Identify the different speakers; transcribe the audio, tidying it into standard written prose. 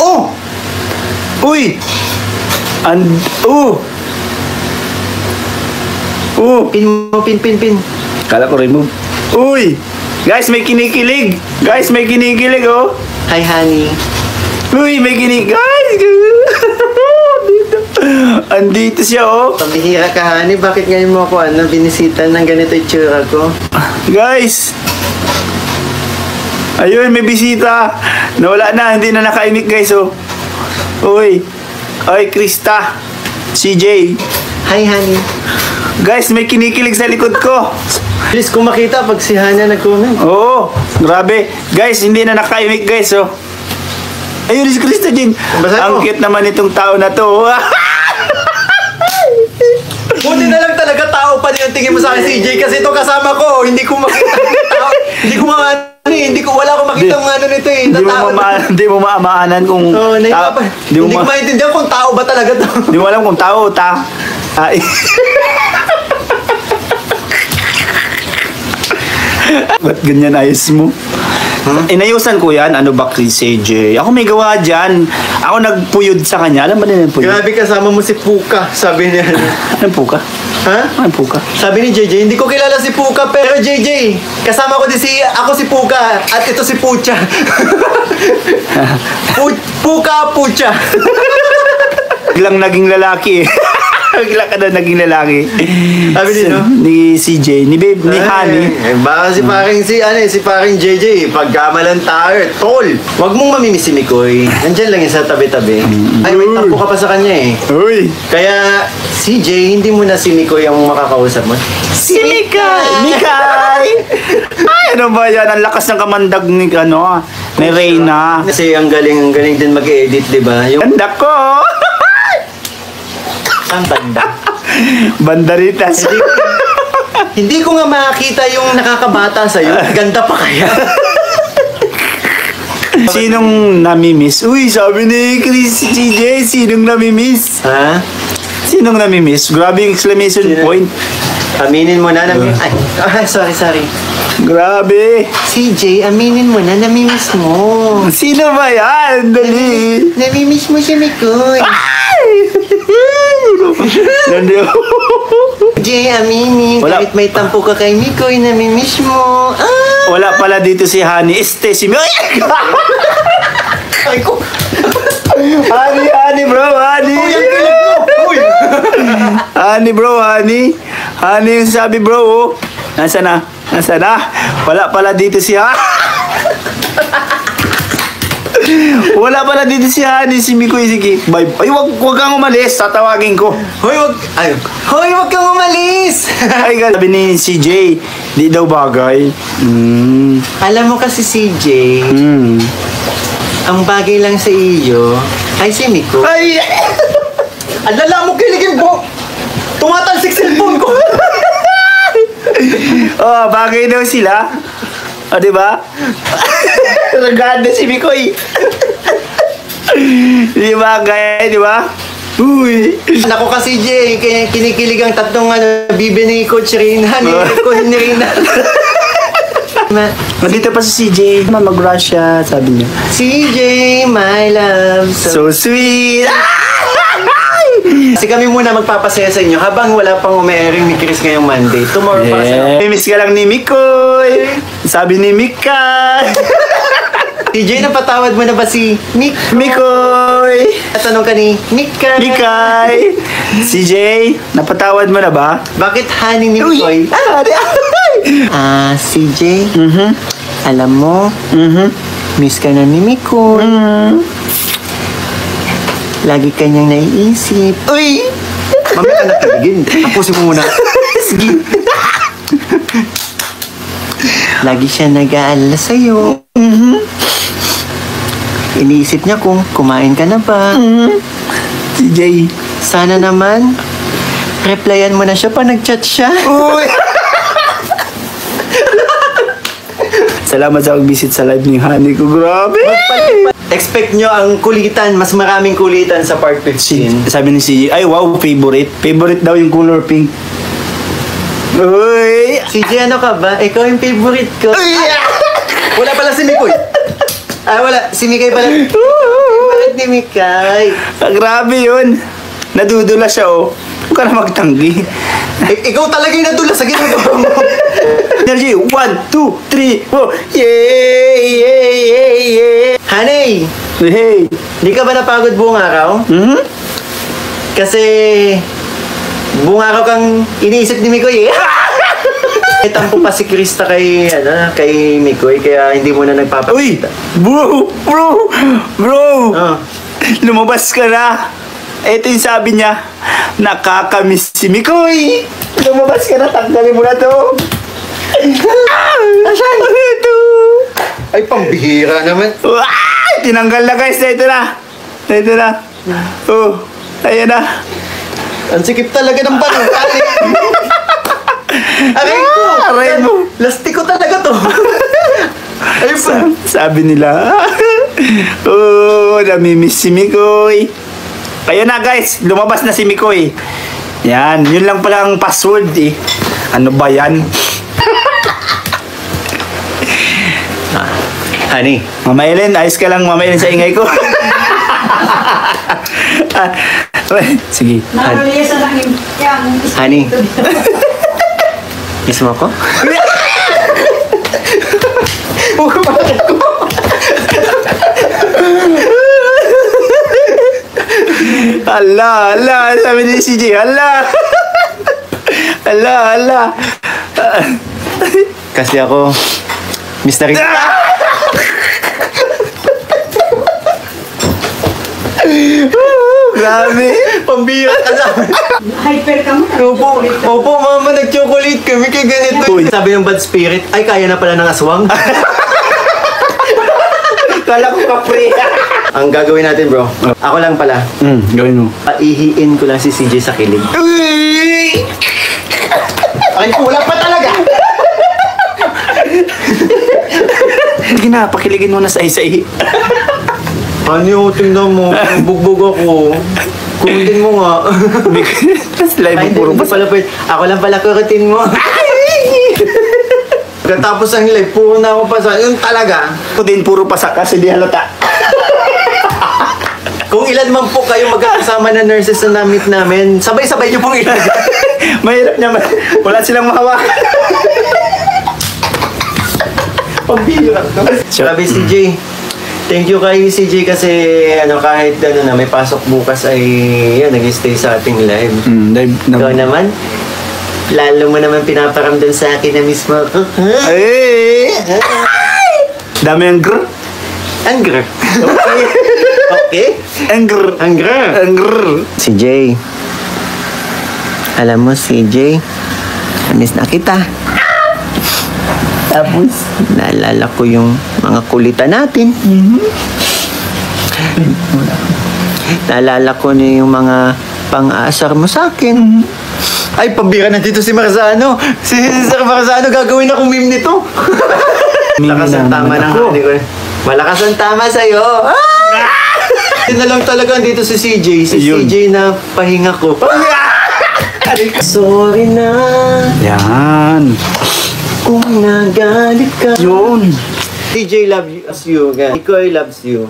Speaker 1: Oh!
Speaker 2: Uy! Oh! Oh!
Speaker 1: Pin mo, pin.
Speaker 2: Kala ko remove. Uy! Guys, may kinikilig! Guys, may kinikilig, oh!
Speaker 1: Hi, honey.
Speaker 2: Uy, may kinikilig! Guys! Dito. Andito siya, oh!
Speaker 1: Pambihira ka, honey. Bakit ngayon mo ako, binisita ng ganito itsura ko?
Speaker 2: Guys! Ayun, may bisita! Nawala na, hindi na nakaimik, guys, oh! Uy! Oy, Krista! CJ!
Speaker 1: Hi, honey.
Speaker 2: Guys, may kinikilig sa likod ko!
Speaker 1: Please, kung makita pag si Hana nag-comment.
Speaker 2: Oo, grabe. Guys, hindi na nakaimik, guys, oh. Ayun si Krista din.
Speaker 1: Basta
Speaker 2: Ang
Speaker 1: mo.
Speaker 2: cute naman itong tao na to.
Speaker 1: Buti na lang talaga tao pa din ang tingin mo sa akin, CJ, kasi ito kasama ko. Hindi ko makita ng tao. Wala akong makita ng ano nito eh.
Speaker 2: Hindi mo maamaanan kung
Speaker 1: Oh,
Speaker 2: Hindi
Speaker 1: hindi ko maintindihan kung tao ba talaga to.
Speaker 2: Hindi mo alam kung tao o Ay. Ba't ganyan ayos mo? Inayusan ko yan, ano ba, Chris AJ? Ako may gawa dyan. Ako nagpuyod sa kanya. Alam ba na yung puyod?
Speaker 1: Grabe, kasama mo si Puka, sabi niya.
Speaker 2: Anong puka?
Speaker 1: Ha?
Speaker 2: Anong puka?
Speaker 1: Sabi ni JJ, hindi ko kilala si Puka, pero JJ, kasama ko din ako si Puka, at ito si Pucha. Pucha.
Speaker 2: Biglang naging lalaki eh. Bigla ka na naging lalaki.
Speaker 1: Sabi din, no?
Speaker 2: Ni CJ, ni Honey.
Speaker 1: Baka si paring JJ, pagkamalan tayo, tol. Huwag mong mamimiss si Mikoy. Nandyan lang yan sa tabi-tabi. Ay, may tampo ka pa sa kanya eh.
Speaker 2: Uy!
Speaker 1: Kaya, CJ, hindi mo na si Mikoy ang makakausap mo.
Speaker 2: Si Mikay! Ay, ano ba yan? Ang lakas ng kamandag ni Reyna.
Speaker 1: Kasi ang galing din mag-edit, di ba? Yung
Speaker 2: Ganda ko!
Speaker 1: ang banda.
Speaker 2: Bandaritas.
Speaker 1: Hindi ko nga makakita yung nakakabata sa'yo. Ganda pa kaya.
Speaker 2: Sinong namimiss? Uy, sabi ni Chris CJ, sinong namimiss?
Speaker 1: Ha?
Speaker 2: Sinong namimiss? Grabe yung exclamation point.
Speaker 1: Aminin mo na sorry.
Speaker 2: Grabe.
Speaker 1: CJ, aminin mo na, namimiss mo.
Speaker 2: Sino ba yan? Dali.
Speaker 1: Namimiss mo si Mikoy.
Speaker 2: Nandi.
Speaker 1: CJ, aminin.
Speaker 2: Wala.
Speaker 1: Kahit may tampo ka kay Mikoy, namimiss mo.
Speaker 2: Wala pala dito si Honey. Si Mikoy.
Speaker 1: Ay ko.
Speaker 2: Honey bro, Honey.
Speaker 1: Uy, ang kilig mo. Uy.
Speaker 2: Honey bro, Honey. Honey yung sabi bro, oh. Nasaan na? Wala pala dito si Wala pala dito si Honey, si Mikoy, sige. Bye. Ay, wag kang umalis, tatawagin ko.
Speaker 1: Hoy, wag kang umalis.
Speaker 2: Ay, sabi ni CJ, di daw bagay.
Speaker 1: Alam mo kasi CJ, ang bagay lang sa iyo ay si Mikoy.
Speaker 2: Ay!
Speaker 1: Alala mo, kiligin mo. Tumatalsik cellphone ko.
Speaker 2: Oh, bagay daw sila. O, diba? Raganda si Mikoy. Di bagay, di ba? Uy!
Speaker 1: Nako kasi Jay, kinikilig ang tatlong bibi ni Coach Rina, ni Rina.
Speaker 2: Nandito pa si CJ. Mag-rush siya, sabi niya.
Speaker 1: CJ, my love.
Speaker 2: So sweet!
Speaker 1: Kasi kami muna magpapasaya sa inyo habang wala pang umi-airing ni Chris ngayong Monday. Tomorrow pa kasi.
Speaker 2: Miss ka lang ni Mikoy. Sabi ni Mika.
Speaker 1: CJ, napatawad mo na ba si
Speaker 2: Mikoy?
Speaker 1: Tatanong ka ni Mika.
Speaker 2: Mikay. CJ, napatawad mo na ba?
Speaker 1: Bakit honey ni Mikoy? CJ, alam mo, miss ka na ni Mikoy. Lagi kanyang naiisip.
Speaker 2: Uy!
Speaker 1: Mami ka nakiligin. Tapusin mo muna.
Speaker 2: Sige.
Speaker 1: Lagi siya nag-aalala sa'yo. Iniisip niya kung kumain ka na ba.
Speaker 2: CJ.
Speaker 1: Sana naman, replyan mo na siya pa nag-chat siya.
Speaker 2: Uy! Salamat sa pag-visit sa live ni Honey ko. Grabe!
Speaker 1: Expect nyo ang kulitan, mas maraming kulitan sa part 15.
Speaker 2: Sabi ni CJ, ay wow, favorite. Favorite daw yung color pink. Uy!
Speaker 1: CJ, ano ka ba? Ikaw yung favorite ko. Wala pala si Mikoy. Wala. Si Mikoy pala. Favorite ni si Mikay.
Speaker 2: Grabe yun. Nadudula siya, oh. Huwag ka na magtanggi.
Speaker 1: Ikaw talaga yung nadula sa ginagawa mo.
Speaker 2: Energy, 1, 2, 3, 4. Yay!
Speaker 1: Honey,
Speaker 2: Hey!
Speaker 1: di ka ba napagod buong araw?
Speaker 2: Hmm?
Speaker 1: Kasi buong araw kang iniisip ni Mikoy eh. May tampo pa si Krista kay Mikoy, kaya hindi mo na
Speaker 2: Uy!
Speaker 1: nagpapakita.
Speaker 2: Bro!
Speaker 1: Oh.
Speaker 2: Lumabas ka na. Ito yung sabi niya, nakakamiss si Mikoy. Lumabas ka na, tanggalin mo na to.
Speaker 1: Asan?
Speaker 2: Ito.
Speaker 1: Ay, pambihira naman.
Speaker 2: Ay, tinanggal na guys. Ito na. Oh, ayan na.
Speaker 1: Ang sikip talaga ng panungkali. Aray ko!
Speaker 2: Aray mo.
Speaker 1: Lastiko talaga to. Ayun pa.
Speaker 2: Sabi nila, oh, namimiss si Mikoy. Ayun na guys, lumabas na si Mikoy. Yan, yun lang pala ang password eh. Ano ba yan?
Speaker 1: Honey.
Speaker 2: Mama Ellen, ayos ka lang Mama Ellen sa ingay ko. Sige.
Speaker 1: Honey. Kiss mo ako? Bakit ko?
Speaker 2: Ala, sabi ni CJ, ala.
Speaker 1: Kasi ako, Mr.
Speaker 2: Grabe.
Speaker 1: Pambira ka naman.
Speaker 3: Hyper ka mo.
Speaker 1: Opo, mama, nag-chocolate kami kay ganito.
Speaker 2: Uy.
Speaker 1: Sabi ng bad spirit, ay kaya na pala ng aswang.
Speaker 2: Kala ko kapre.
Speaker 1: Ang gagawin natin bro, ako lang pala,
Speaker 2: Gawin mo.
Speaker 1: paihiin ko lang si CJ sa kilig. Ay, wala pa talaga!
Speaker 2: Sige na, pakiligin mo na sa isa-i.
Speaker 1: Ano, tingnan mo, bugbog ako. Kumitin mo nga.
Speaker 2: Tapos live
Speaker 1: Ay,
Speaker 2: mo puro
Speaker 1: hindi
Speaker 2: basta.
Speaker 1: pala pwede. Ako lang pala kukutin mo. Pagkatapos ng live, puro na ako pa sa... Yun talaga.
Speaker 2: Ako din puro pasak kasi di halata.
Speaker 1: Kung ilan man po kayo magkakasama na nurses na na-meet namin, sabay-sabay niyo pong ilagay.
Speaker 2: Mahirap naman. Wala silang mahawakan. Pambira to.
Speaker 1: Sabi CJ, thank you kay CJ kasi kahit na may pasok bukas ay yan, nag-stay sa ating live. Ikaw naman, lalo mo naman pinaparamdam sa akin na mismo ako.
Speaker 2: Ay! Dami ang grr.
Speaker 1: Angger. Okay?
Speaker 2: Angr.
Speaker 1: Angger. CJ. Alam mo, CJ, miss na kita. Tapos, naalala ko yung mga kulitan natin. Naalala ko na yung mga pang-aasar mo sa akin. Ay, pambira na dito si Marzano. Si Sir Marzano, gagawin akong meme nito. Malakas ang tama ng honey ko. Malakas ang tama sa'yo. Yun na lang talaga dito si CJ. Si
Speaker 2: Yun.
Speaker 1: CJ na pahinga ko. Sorry na
Speaker 2: Yan.
Speaker 1: kung nagalit ka.
Speaker 2: Yun.
Speaker 1: CJ loves you. Ikoy loves you.